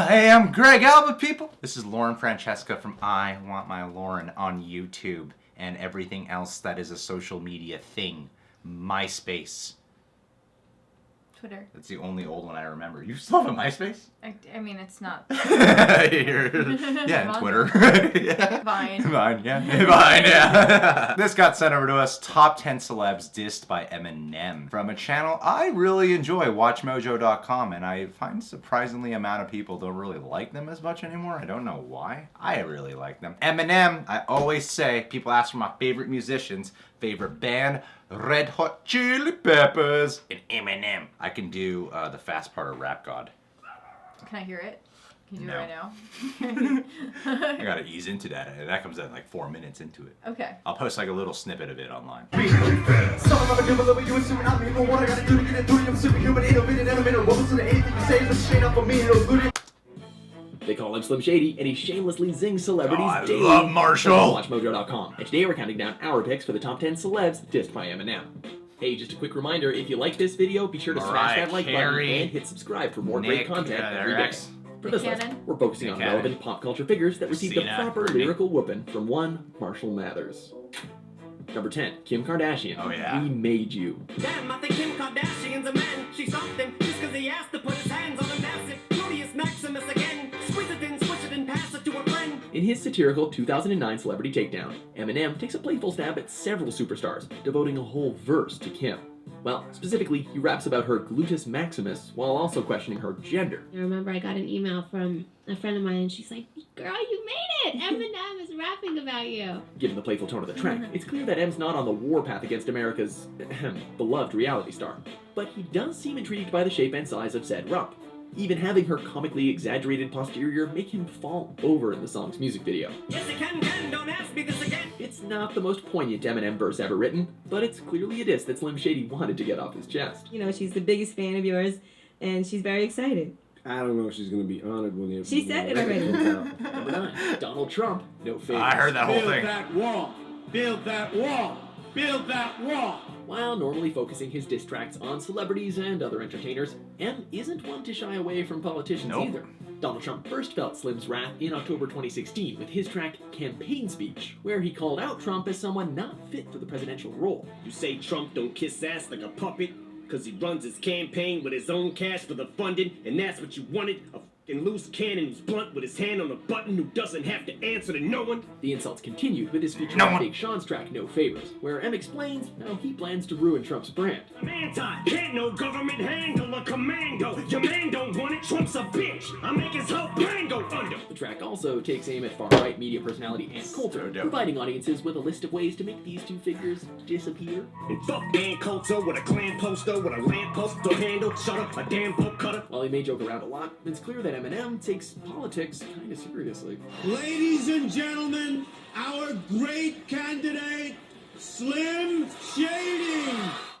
Hey, I'm Greg Alba, people. This is Lauren Francesca from I Want My Lauren on YouTube and everything else that is a social media thing. MySpace. Twitter. That's the only old one I remember. You still have a MySpace? I mean, it's not. Yeah, Twitter. Yeah. Vine. Vine, yeah. Vine, yeah. This got sent over to us. Top 10 celebs dissed by Eminem. From a channel I really enjoy, WatchMojo.com, and I find surprisingly amount of people don't really like them as much anymore. I don't know why. I really like them. Eminem, I always say, people ask for my favorite musicians, favorite band, Red Hot Chili Peppers, and Eminem. I can do the fast part of Rap God. Can I hear it? Can you do No. it right now? I gotta ease into that. That comes in like 4 minutes into it. Okay. I'll post like a little snippet of it online. They call him Slim Shady, and he shamelessly zings celebrities daily. I love Marshall. WatchMojo.com. And today we're counting down our picks for the top 10 celebs dissed by Eminem. Hey, just a quick reminder, if you like this video, be sure to smash that like button and hit subscribe for more great content every day. For this list, we're focusing on relevant pop culture figures that received a proper lyrical whooping from one Marshall Mathers. Number 10, Kim Kardashian. Oh, yeah. We Made You. Damn, I think Kim Kardashian's a man. She stopped him just because he asked to put his hands on a massive Proteus Maximus again. Squeeze it in, switch it and pass it to a friend. In his satirical 2009 Celebrity Takedown, Eminem takes a playful stab at several superstars, devoting a whole verse to Kim. Well, specifically, he raps about her gluteus maximus while also questioning her gender. I remember I got an email from a friend of mine and she's like, "Girl, you made it! Eminem is rapping about you." Given the playful tone of the track, it's clear that M's not on the warpath against America's beloved reality star. But he does seem intrigued by the shape and size of said rump, even having her comically exaggerated posterior make him fall over in the song's music video. Yes, I can, don't ask me this again. It's not the most poignant Eminem verse ever written, but it's clearly a diss that Slim Shady wanted to get off his chest. You know, she's the biggest fan of yours, and she's very excited. I don't know if she's going to be honored when She said it already. Number 9, Donald Trump. No favors. I heard that whole Build thing. that wall. Build that wall. Build that wall. While normally focusing his diss tracks on celebrities and other entertainers, M isn't one to shy away from politicians either. Donald Trump first felt Slim's wrath in October 2016 with his track Campaign Speech, where he called out Trump as someone not fit for the presidential role. You say Trump don't kiss ass like a puppet, cause he runs his campaign with his own cash for the funding, and that's what you wanted? A f***ing loose cannon who's blunt with his hand on the button who doesn't have to answer to no one? The insults continued with his feature on Big Sean's track No Favors, where M explains how he plans to ruin Trump's brand. I'm anti, can't no government handle a commando. Your man don't want it, Trump's a bitch. I make his whole plan go under. The track also takes aim at far-right media personality Ann Coulter, providing audiences with a list of ways to make these two figures disappear. And fuck Ann Coulter with a clan poster with a lamppost or handle, shut up, a damn book cutter. While he may joke around a lot, it's clear that Eminem takes politics kinda seriously. Ladies and gentlemen, our great candidate, Slim Shady.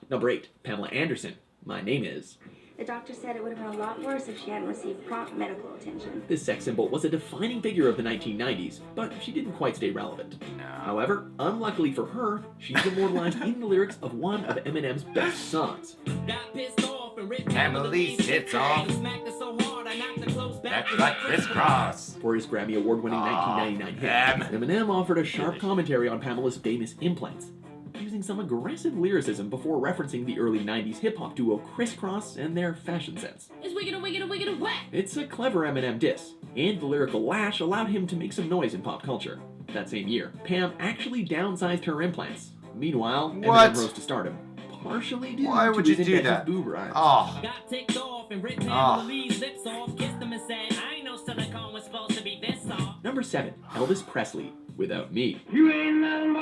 Number 8, Pamela Anderson. My Name Is. The doctor said it would have been a lot worse if she hadn't received prompt medical attention. This sex symbol was a defining figure of the 1990s, but she didn't quite stay relevant. No. However, unluckily for her, she's immortalized in the lyrics of one of Eminem's best songs. Got pissed off and ripped Emily's tits off. Smacked her so hard I knocked the clothes back. That's like crisscross. For his Grammy Award-winning 1999 hit, Eminem offered a sharp commentary on Pamela's famous implants, using some aggressive lyricism before referencing the early 90s hip-hop duo Crisscross and their fashion sense. It's wicked, whack! It's a clever Eminem diss, and the lyrical lash allowed him to make some noise in pop culture. That same year, Pam actually downsized her implants. Meanwhile, Eminem rose to stardom, partially due Why to would his you do inventive that? boob rhymes. Oh. Got ticked off and ripped Ah. Emily's lips off, kissed him and said, I ain't know silicone was supposed to be this soft. Number 7, Elvis Presley, Without Me. You ain't nothing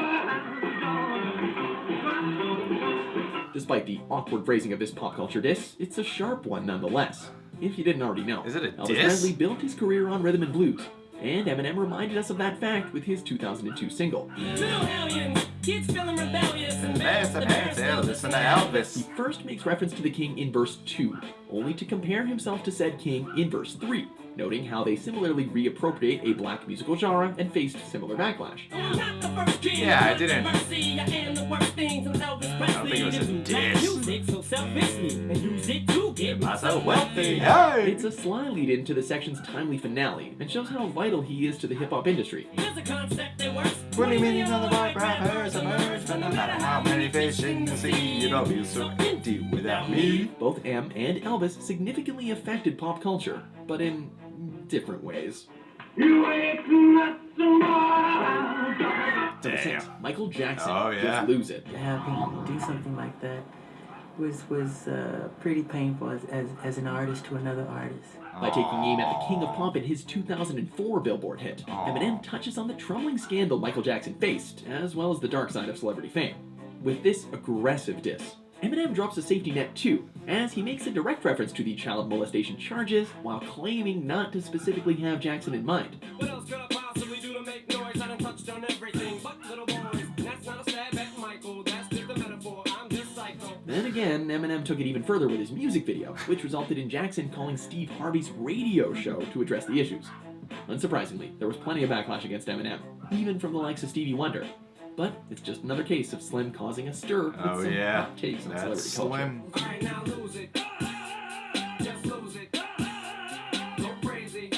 Despite the awkward phrasing of this pop culture diss, it's a sharp one nonetheless. If you didn't already know, Is it a Elvis diss? Presley built his career on rhythm and blues, and Eminem reminded us of that fact with his 2002 single. Little hellions, kids feeling rebellious. Listen to Elvis. He first makes reference to the king in verse 2, only to compare himself to said king in verse 3, noting how they similarly reappropriate a black musical genre and faced similar backlash. Yeah, I didn't. I don't think it was a diss. So selfishly, and use it to get my not so wealthy. It's a sly lead into the section's timely finale and shows how vital he is to the hip-hop industry. There's a concept that works. 20 million other white rappers emerge, but no matter how many fish in the sea, it'll be so empty without me. Both M and Elvis significantly affected pop culture, but in different ways. Damn. Michael Jackson yeah. just lose it. To have him do something like that was pretty painful as an artist to another artist. By taking aim at the king of pop in his 2004 Billboard hit, Eminem touches on the troubling scandal Michael Jackson faced, as well as the dark side of celebrity fame. With this aggressive diss, Eminem drops a safety net too, as he makes a direct reference to the child molestation charges while claiming not to specifically have Jackson in mind. What else could I possibly do to make noise? I done touched on everything but little boys. That's not a stab at Michael, that's just a metaphor. I'm just psycho. Then again, Eminem took it even further with his music video, which resulted in Jackson calling Steve Harvey's radio show to address the issues. Unsurprisingly, there was plenty of backlash against Eminem, even from the likes of Stevie Wonder. But it's just another case of Slim causing a stir with some hot takes on celebrity culture. Alright, now lose it. Just lose it. Go crazy.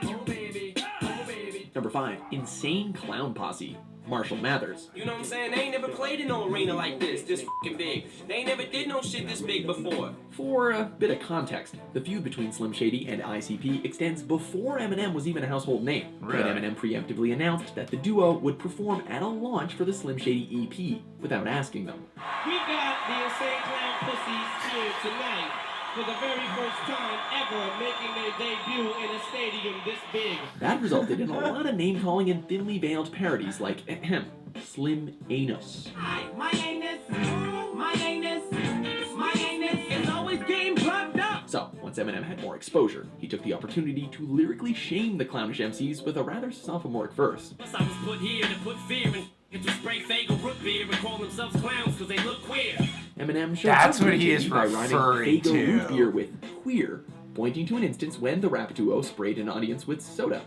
Oh baby, oh baby. Number 5, Insane Clown Posse, Marshall Mathers. You know what I'm saying? They ain't never played in no arena like this f***ing big. They ain't never did no shit this big before. For a bit of context, the feud between Slim Shady and ICP extends before Eminem was even a household name. Really? But Eminem preemptively announced that the duo would perform at a launch for the Slim Shady EP without asking them. We got the Insane Clown Pussies here tonight for the very first time ever making their debut in a stadium this big. That resulted in a lot of name-calling and thinly veiled parodies like Slim Anus. Hi, my anus is always game plugged up. So, once Eminem had more exposure, he took the opportunity to lyrically shame the clownish MCs with a rather sophomoric verse. I was put here to put fear in to spray Fagel root beer and call themselves clowns because they look queer. Eminem showed That's what he is by rhyming referring Fagel root to. beer with queer, pointing to an instance when the rap duo sprayed an audience with soda.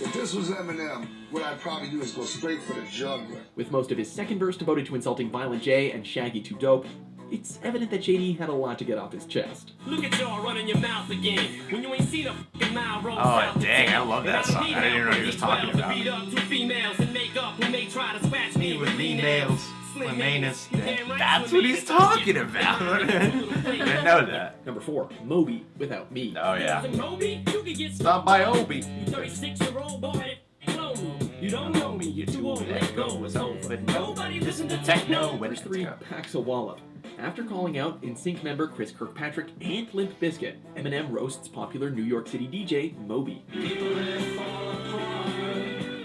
If this was Eminem, what I'd probably do is go straight for the jugular. With most of his second verse devoted to insulting Violent J and Shaggy 2 Dope, it's evident that JD had a lot to get off his chest. Look at y'all running your mouth again when you ain't seen a f***ing mile roll Oh, south dang, to I love that song. I didn't even know what he was talking about. Beat up 2 females in makeup who may try to scratch me with lean nails. Slim anus. That's what he's talking about. I didn't know that. Number 4, Moby Without Me. Oh, yeah. Moby, you can get Stop by Obi. You 36-year-old boy, you don't know me, you're too old, let go, it's over. Nobody listen to techno. Number 3, Paxawalla. After calling out NSYNC member Chris Kirkpatrick and Limp Bizkit, Eminem roasts popular New York City DJ Moby.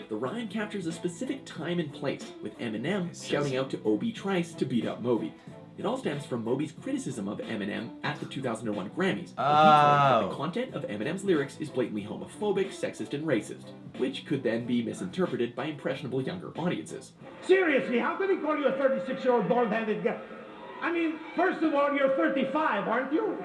The rhyme captures a specific time and place, with Eminem shouting out to Obi Trice to beat up Moby. It all stems from Moby's criticism of Eminem at the 2001 Grammys, when he claimed that the content of Eminem's lyrics is blatantly homophobic, sexist, and racist, which could then be misinterpreted by impressionable younger audiences. Seriously, how could he call you a 36-year-old bald-headed guy? I mean, first of all, you're 35, aren't you?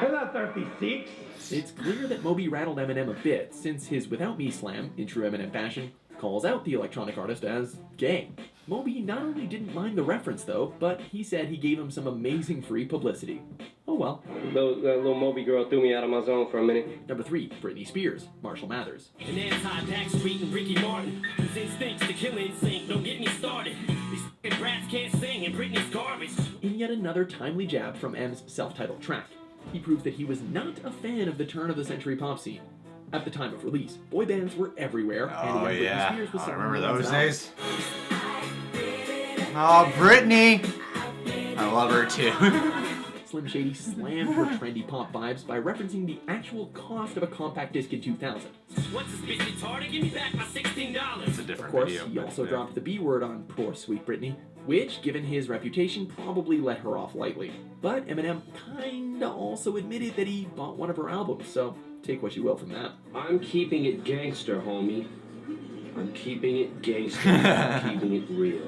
You're not 36. It's clear that Moby rattled Eminem a bit, since his Without Me slam, in true Eminem fashion, calls out the electronic artist as gay. Moby not only didn't mind the reference though, but he said he gave him some amazing free publicity. Oh well. Little Moby girl threw me out of my zone for a minute. Number 3, Britney Spears, Marshall Mathers. And anti-Backstreet and Ricky Martin, whose instincts to kill NSYNC, don't get me started. These f***ing brats can't sing and Britney's garbage. In yet another timely jab from M's self-titled track, he proved that he was not a fan of the turn-of-the-century pop scene. At the time of release, boy bands were everywhere, and Britney Spears was I someone remember who those was days. Oh, Britney! I love her too. Slim Shady slammed her trendy pop vibes by referencing the actual cost of a compact disc in 2000. What's this bitch retarded? Give me back my $16. It's a different Of course, video. he also dropped the B word on poor sweet Britney, which, given his reputation, probably let her off lightly. But Eminem kinda also admitted that he bought one of her albums, so take what you will from that. I'm keeping it gangster, homie. I'm keeping it gangster. I'm keeping it real.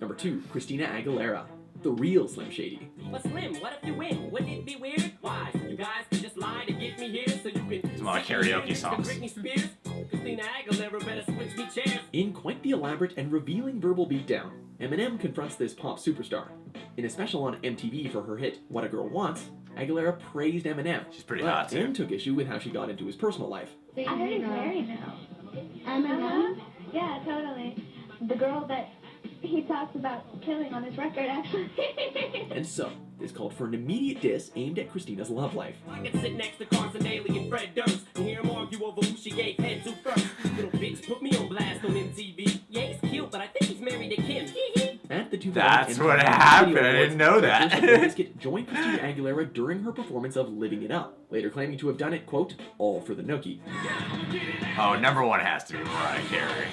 Number 2, Christina Aguilera, the real Slim Shady. But Slim, what if you win? Wouldn't it be weird? Why? You guys can just lie to get me here so you can... It's a lot of karaoke songs. Britney Spears? Cause Christina Aguilera better switch me chairs. In quite the elaborate and revealing verbal beatdown, Eminem confronts this pop superstar. In a special on MTV for her hit What a Girl Wants, Aguilera praised Eminem. She's pretty hot too. And took issue with how she got into his personal life. I heard he's married now. Eminem? Yeah, totally. The girl that he talks about killing on his record, actually. And so, this called for an immediate diss aimed at Christina's love life. I can sit next to Carson Daly and Fred Durst and hear them argue over who she gave head to first. Little bitch put me on blast on MTV. Yeah, he's cute, but I think he's married to Kim. At the 2000 That's MTV what happened. Video I Awards, didn't know that. Francesca Biscuit joined Christina Aguilera during her performance of Living It Up, later claiming to have done it, quote, all for the nookie. Oh, number one has to be Mariah Carey.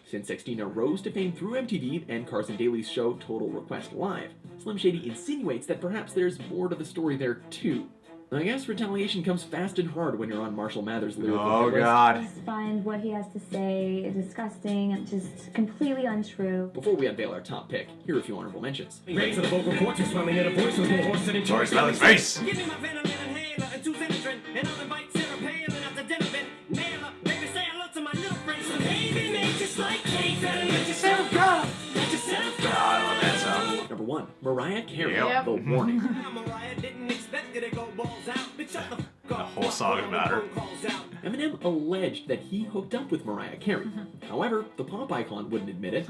Since Sextina rose to fame through MTV and Carson Daly's show Total Request Live, Slim Shady insinuates that perhaps there's more to the story there too. I guess retaliation comes fast and hard when you're on Marshall Mathers' lyrical Oh hit list. God. I just find what he has to say disgusting and just completely untrue. Before we unveil our top pick, here are a few honorable mentions. Raise to the vocal cords, you're smiling at a voice with more horse than Tori Spelling's face. Give me my Venom inhaler and two Xenadrin, and I'll invite Sarah Palin out to dinner bin. Nail her, baby, say hello to my little friend. So baby, make just like cake, better let yourself go. Let yourself go. I love that song. Number 1, Mariah Carey, Yep. The Warning. Mariah didn't expect it to go balls out. Bitch, shut the f*** up. The whole song about her. Eminem alleged that he hooked up with Mariah Carey. However, the pop icon wouldn't admit it.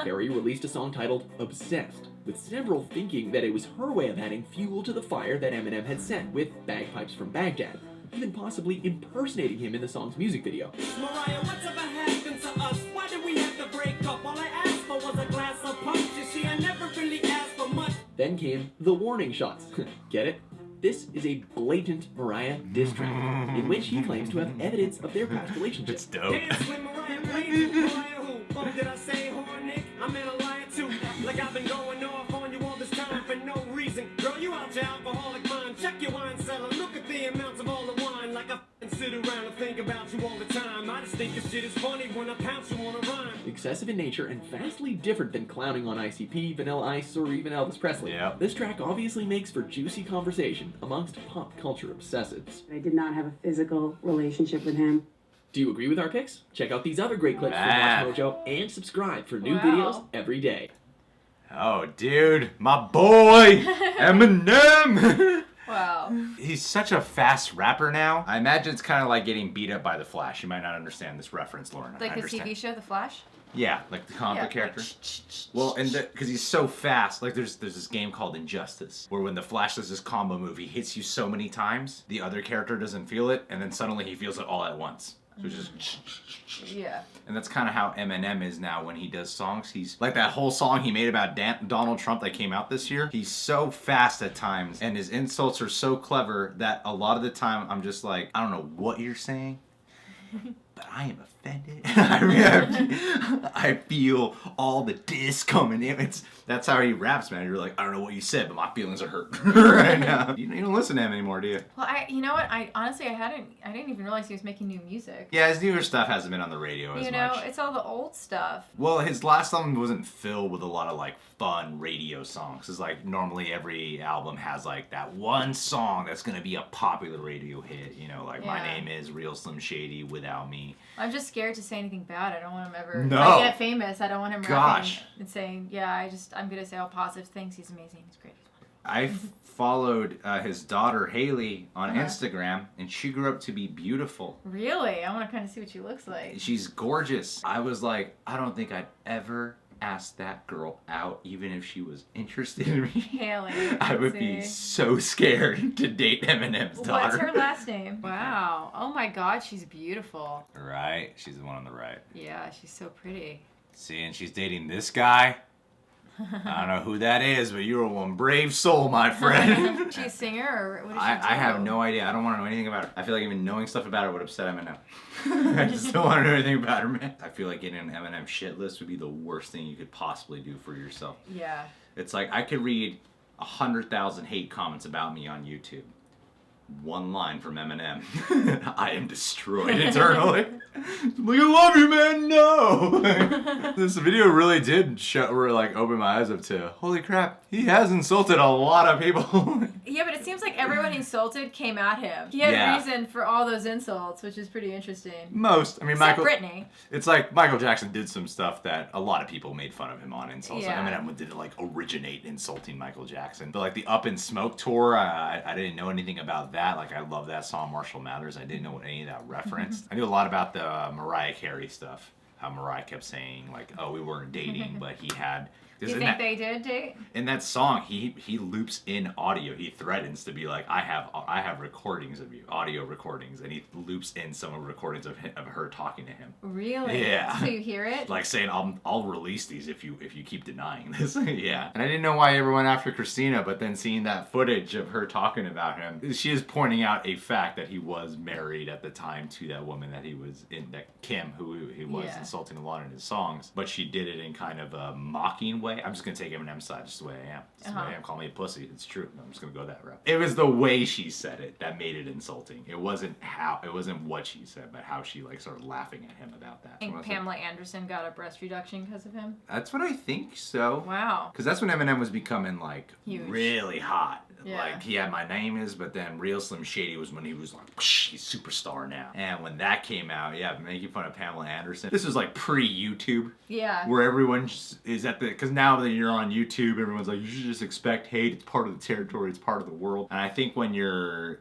Carey released a song titled Obsessed, with several thinking that it was her way of adding fuel to the fire that Eminem had set with Bagpipes from Baghdad, even possibly impersonating him in the song's music video. Mariah, whatever happened to us? Why did we have to break up? All I asked for was a glass of punch. You see, I never really asked for much. Then came the warning shots. Get it? This is a blatant Mariah diss track, in which he claims to have evidence of their past relationship. It's dope. Dance with Mariah, please. Mariah who? Oh, did I say whore, Nick? I meant a liar too. Like I've been going off on you all this time for no reason. Girl, you out your alcoholic mind. Check your wine cellar. Look at the amounts of all the wine. Like I f***ing sit around and think about you all the time. I just think this shit is funny when I pounce you on a rhyme. Excessive in nature and vastly different than clowning on ICP, Vanilla Ice, or even Elvis Presley. Yep. This track obviously makes for juicy conversation amongst pop culture obsessives. I did not have a physical relationship with him. Do you agree with our picks? Check out these other great clips Man. from Watch Mojo and subscribe for new Wow. videos every day. Oh, dude, my boy, Eminem. Wow. He's such a fast rapper now. I imagine it's kind of like getting beat up by the Flash. You might not understand this reference, Lauren. I Like the understand. TV show, The Flash? Yeah, like the comic book character. Well, and because he's so fast, like there's this game called Injustice, where when the Flash does this combo move, he hits you so many times, the other character doesn't feel it, and then suddenly he feels it all at once. So it's just. Yeah. And that's kind of how Eminem is now when he does songs. He's like that whole song he made about Donald Trump that came out this year. He's so fast at times, and his insults are so clever that a lot of the time I'm just like, I don't know what you're saying, but I am offended. I feel all the diss coming in. That's how he raps, man. You're like, I don't know what you said, but my feelings are hurt right now. You don't listen to him anymore, do you? Well, you know what? I honestly, I didn't even realize he was making new music. Yeah, his newer stuff hasn't been on the radio as much. You know, it's all the old stuff. Well, his last album wasn't filled with a lot of like fun radio songs. It's like normally every album has like that one song that's gonna be a popular radio hit. You know, like My Yeah. Name Is Real Slim Shady, Without Me. I'm just scared to say anything bad. I don't want him ever. No. If I get famous, I don't want him Gosh. rapping and saying, yeah, I'm gonna say all positive things. He's amazing. He's great. I followed his daughter Haley on Uh-huh. Instagram, and she grew up to be beautiful. Really? I want to kind of see what she looks like. She's gorgeous. I was like, I don't think I'd ever ask that girl out, even if she was interested in me. Haley. I would be so scared to date Eminem's daughter. What's her last name? Wow. Oh my God, she's beautiful. Right? She's the one on the right. Yeah, she's so pretty. See, and she's dating this guy. I don't know who that is, but you're one brave soul, my friend. She's a singer, or what does she do? I have no idea. I don't want to know anything about her. I feel like even knowing stuff about her would upset Eminem. I just don't want to know anything about her, man. I feel like getting an Eminem shit list would be the worst thing you could possibly do for yourself. Yeah. It's like I could read 100,000 hate comments about me on YouTube. one line from Eminem. I am destroyed internally. Like, I love you, man, no! This video really did open my eyes up to, holy crap, he has insulted a lot of people. Yeah, but it seems like everyone he insulted came at him. He had reason for all those insults, which is pretty interesting. Most. I mean, Except Britney. It's like Michael Jackson did some stuff that a lot of people made fun of him on insults. Yeah. Like Eminem didn't originate insulting Michael Jackson. But the Up in Smoke tour, I didn't know anything about that. Like, I love that song, Marshall Mathers. I didn't know what any of that referenced. I knew a lot about the Mariah Carey stuff. How Mariah kept saying, like, oh, we weren't dating, but he had... Do you think they did date? In that song, he loops in audio. He threatens to be like, I have recordings of you, audio recordings, and he loops in some of the recordings of her talking to him. Really? Yeah. So you hear it? Like saying, I'll release these if you keep denying this. Yeah. And I didn't know why everyone went after Christina, but then seeing that footage of her talking about him, she is pointing out a fact that he was married at the time to that woman that he was in, that Kim, who he was insulting a lot in his songs, but she did it in kind of a mocking way. I'm just gonna take Eminem's side, just the way I am. Just the way I am. Call me a pussy. It's true. I'm just gonna go that route. It was the way she said it that made it insulting. It wasn't what she said, but how she started laughing at him about that. I think Pamela Anderson got a breast reduction because of him. That's what I think so. Wow. Because that's when Eminem was becoming huge. Really hot. Yeah. Like he had My Name Is, but then Real Slim Shady was when he was he's superstar now. And when that came out, making fun of Pamela Anderson. This was pre-YouTube. Yeah. Where everyone is because now that you're on YouTube, everyone's like, you should just expect hate. It's part of the territory. It's part of the world. And I think when you're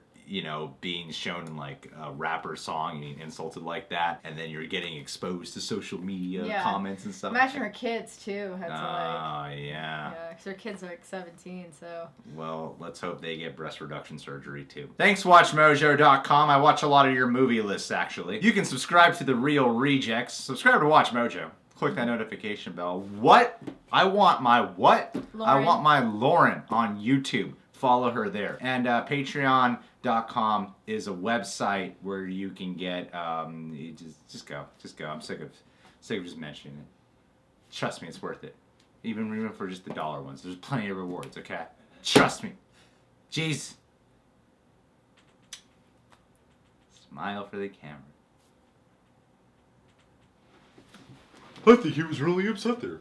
being shown in a rapper song and insulted like that, and then you're getting exposed to social media comments and stuff. Imagine her kids too had to yeah. Yeah, because her kids are 17, so. Well, let's hope they get breast reduction surgery too. Thanks, WatchMojo.com. I watch a lot of your movie lists, actually. You can subscribe to The Real Rejects. Subscribe to Watch Mojo. Click that notification bell. What? I want my what? Lauren. I want my Lauren on YouTube. Follow her there. And Patreon.com is a website where you can get just go. I'm sick of just mentioning it. Trust me, it's worth it. Even for just the dollar ones. There's plenty of rewards, okay? Trust me. Jeez. Smile for the camera. I think he was really upset there.